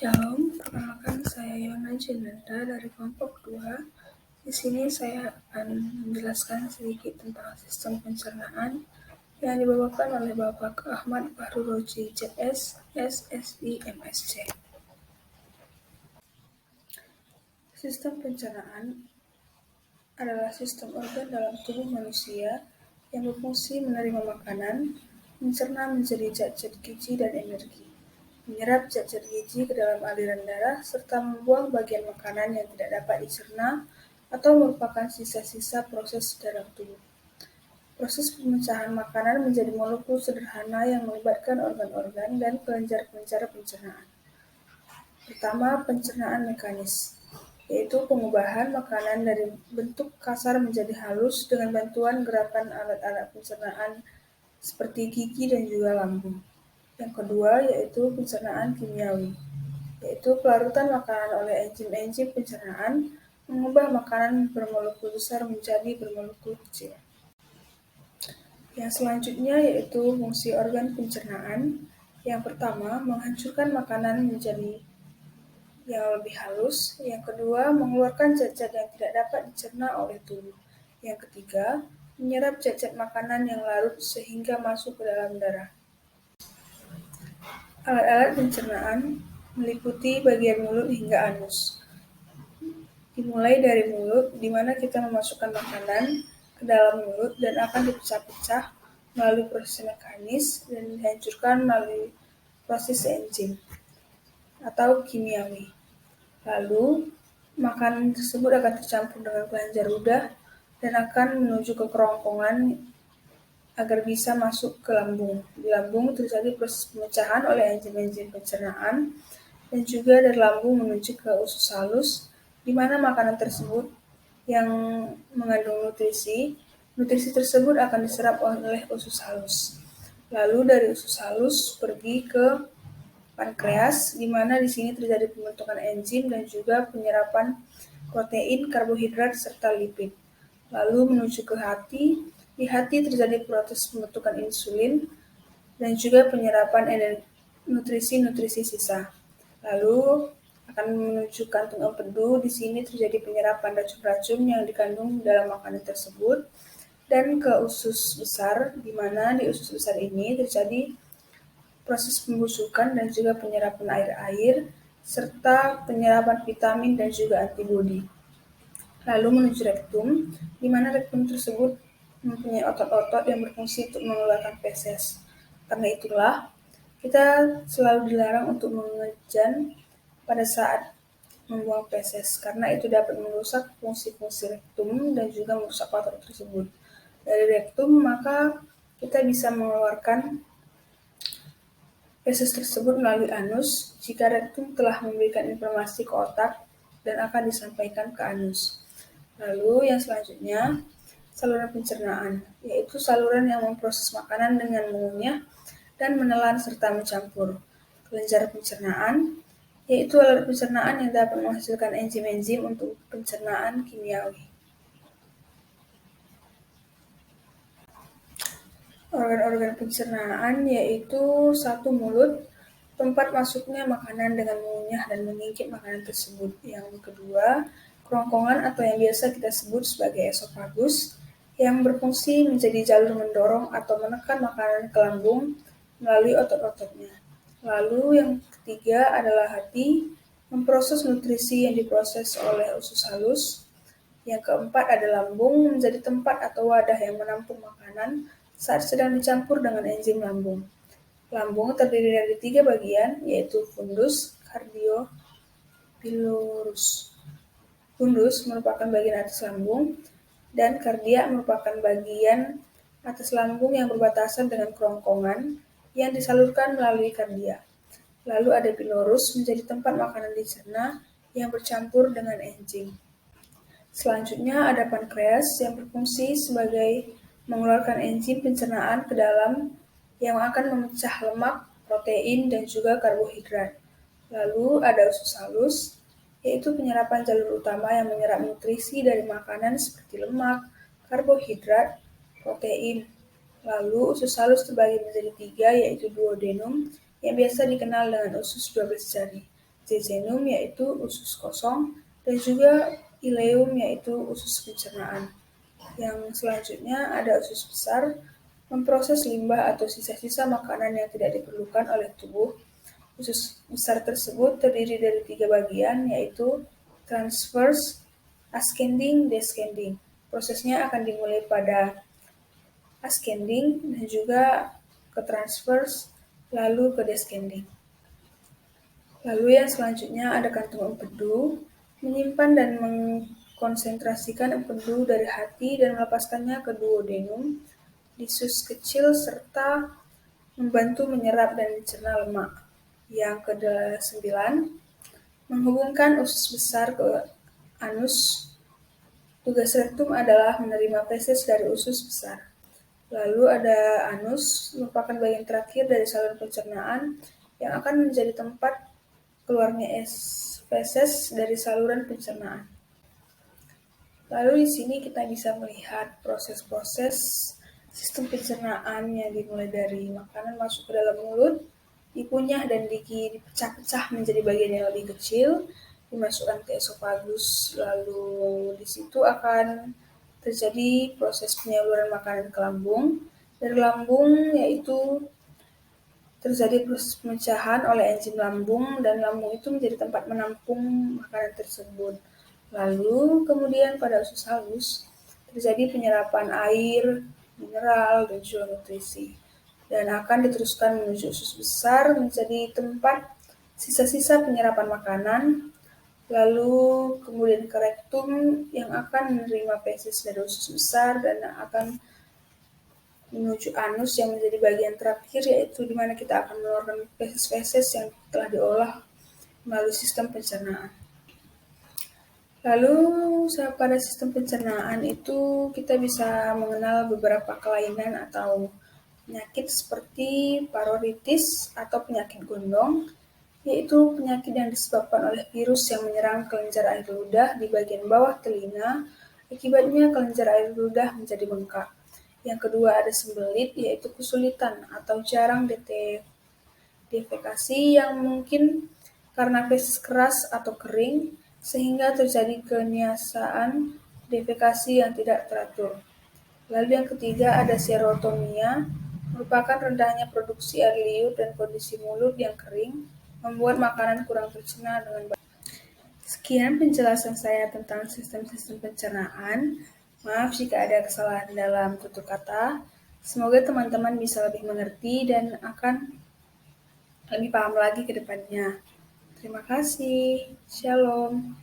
Shalom, perkenalkan saya Yona Jenanda dari kelompok 2. Di sini saya akan menjelaskan sedikit tentang sistem pencernaan yang dibawakan oleh Bapak Ahmad Fahruroji CS, SSI, MSc. Sistem pencernaan adalah sistem organ dalam tubuh manusia yang berfungsi menerima makanan, mencerna menjadi zat-zat gizi dan energi, menyerap zat-zat gizi ke dalam aliran darah, serta membuang bagian makanan yang tidak dapat dicerna atau merupakan sisa-sisa proses dalam tubuh. Proses pemecahan makanan menjadi molekul sederhana yang melibatkan organ-organ dan kelenjar-kelenjar pencernaan. Pertama, pencernaan mekanis, yaitu pengubahan makanan dari bentuk kasar menjadi halus dengan bantuan gerakan alat-alat pencernaan seperti gigi dan juga lambung. Yang kedua yaitu pencernaan kimiawi, yaitu pelarutan makanan oleh enzim-enzim pencernaan mengubah makanan bermolekul besar menjadi bermolekul kecil. Yang selanjutnya yaitu fungsi organ pencernaan. Yang pertama, menghancurkan makanan menjadi yang lebih halus. Yang kedua, mengeluarkan zat-zat yang tidak dapat dicerna oleh tubuh. Yang ketiga, menyerap zat-zat makanan yang larut sehingga masuk ke dalam darah. Alat-alat pencernaan meliputi bagian mulut hingga anus. Dimulai dari mulut, di mana kita memasukkan makanan ke dalam mulut dan akan dipecah-pecah melalui proses mekanis dan dihancurkan melalui proses enzim atau kimiawi. Lalu, makanan tersebut akan tercampur dengan kelenjar ludah dan akan menuju ke kerongkongan agar bisa masuk ke lambung. Di lambung terjadi proses pemecahan oleh enzim-enzim pencernaan dan juga dari lambung menuju ke usus halus, di mana makanan tersebut yang mengandung nutrisi tersebut akan diserap oleh usus halus. Lalu dari usus halus pergi ke pankreas, di mana di sini terjadi pembentukan enzim dan juga penyerapan protein, karbohidrat, serta lipid. Lalu menuju ke hati, di hati terjadi proses pembentukan insulin dan juga penyerapan nutrisi-nutrisi sisa. Lalu akan menuju kantung empedu, di sini terjadi penyerapan racun-racun yang dikandung dalam makanan tersebut, dan ke usus besar, di mana di usus besar ini terjadi proses pembusukan dan juga penyerapan air-air, serta penyerapan vitamin dan juga antibodi. Lalu menuju rektum, di mana rektum tersebut mempunyai otot-otot yang berfungsi untuk mengeluarkan feses. Karena itulah, kita selalu dilarang untuk mengejan pada saat membuang feses, karena itu dapat merusak fungsi-fungsi rektum dan juga merusak otot tersebut. Dari rektum, maka kita bisa mengeluarkan feses tersebut melalui anus jika rektum telah memberikan informasi ke otak dan akan disampaikan ke anus. Lalu yang selanjutnya, saluran pencernaan, yaitu saluran yang memproses makanan dengan mengunyah dan menelan serta mencampur. Kelenjar pencernaan, yaitu alat pencernaan yang dapat menghasilkan enzim-enzim untuk pencernaan kimiawi. Organ-organ pencernaan yaitu satu mulut, tempat masuknya makanan dengan mengunyah dan mengintip makanan tersebut. Yang kedua, kerongkongan atau yang biasa kita sebut sebagai esofagus, yang berfungsi menjadi jalur mendorong atau menekan makanan ke lambung melalui otot-ototnya. Lalu yang ketiga adalah hati, memproses nutrisi yang diproses oleh usus halus. Yang keempat ada lambung, menjadi tempat atau wadah yang menampung makanan saat sedang dicampur dengan enzim lambung. Lambung terdiri dari 3 bagian, yaitu fundus, kardio, pilorus. Fundus merupakan bagian atas lambung, dan kardia merupakan bagian atas lambung yang berbatasan dengan kerongkongan yang disalurkan melalui kardia. Lalu ada pilorus, menjadi tempat makanan dicerna yang bercampur dengan enzim. Selanjutnya ada pankreas yang berfungsi sebagai mengeluarkan enzim pencernaan ke dalam yang akan memecah lemak, protein, dan juga karbohidrat. Lalu ada usus halus, yaitu penyerapan jalur utama yang menyerap nutrisi dari makanan seperti lemak, karbohidrat, protein. Lalu usus halus terbagi menjadi 3, yaitu duodenum, yang biasa dikenal dengan usus 12 jari. jejunum yaitu usus kosong, dan juga ileum yaitu usus pencernaan. Yang selanjutnya ada usus besar, memproses limbah atau sisa-sisa makanan yang tidak diperlukan oleh tubuh. Usus besar tersebut terdiri dari 3 bagian, yaitu transverse, ascending, descending. Prosesnya akan dimulai pada ascending dan juga ke transverse, lalu ke descending. Lalu yang selanjutnya ada kantung empedu, menyimpan dan mengkonsentrasikan empedu dari hati dan melepaskannya ke duodenum, disus kecil, serta membantu menyerap dan mencerna lemak. Yang ke-9, menghubungkan usus besar ke anus. Tugas rektum adalah menerima feses dari usus besar. Lalu ada anus, merupakan bagian terakhir dari saluran pencernaan yang akan menjadi tempat keluarnya feses dari saluran pencernaan. Lalu di sini kita bisa melihat proses-proses sistem pencernaan yang dimulai dari makanan masuk ke dalam mulut, dikunyah dan dipecah-pecah menjadi bagian yang lebih kecil, dimasukkan ke esofagus, lalu di situ akan terjadi proses penyaluran makanan ke lambung. Dari lambung yaitu terjadi proses pemecahan oleh enzim lambung dan lambung itu menjadi tempat menampung makanan tersebut. Lalu kemudian pada usus halus terjadi penyerapan air, mineral, dan juga nutrisi. Dan akan diteruskan menuju usus besar menjadi tempat sisa-sisa penyerapan makanan, lalu kemudian ke rektum yang akan menerima feses dari usus besar dan akan menuju anus yang menjadi bagian terakhir, yaitu di mana kita akan mengeluarkan feses-feses yang telah diolah melalui sistem pencernaan. Lalu pada sistem pencernaan itu kita bisa mengenal beberapa kelainan atau penyakit seperti paroritis atau penyakit gondong, yaitu penyakit yang disebabkan oleh virus yang menyerang kelenjar air ludah di bagian bawah telinga. Akibatnya kelenjar air ludah menjadi bengkak. Yang kedua ada sembelit, yaitu kesulitan atau jarang defekasi yang mungkin karena feses keras atau kering, sehingga terjadi keniasaan defekasi yang tidak teratur. Lalu yang ketiga ada serotonia, merupakan rendahnya produksi air liur dan kondisi mulut yang kering, membuat makanan kurang tercerna dengan baik. Sekian penjelasan saya tentang sistem-sistem pencernaan. Maaf jika ada kesalahan dalam tutur kata. Semoga teman-teman bisa lebih mengerti dan akan lebih paham lagi ke depannya. Terima kasih. Shalom.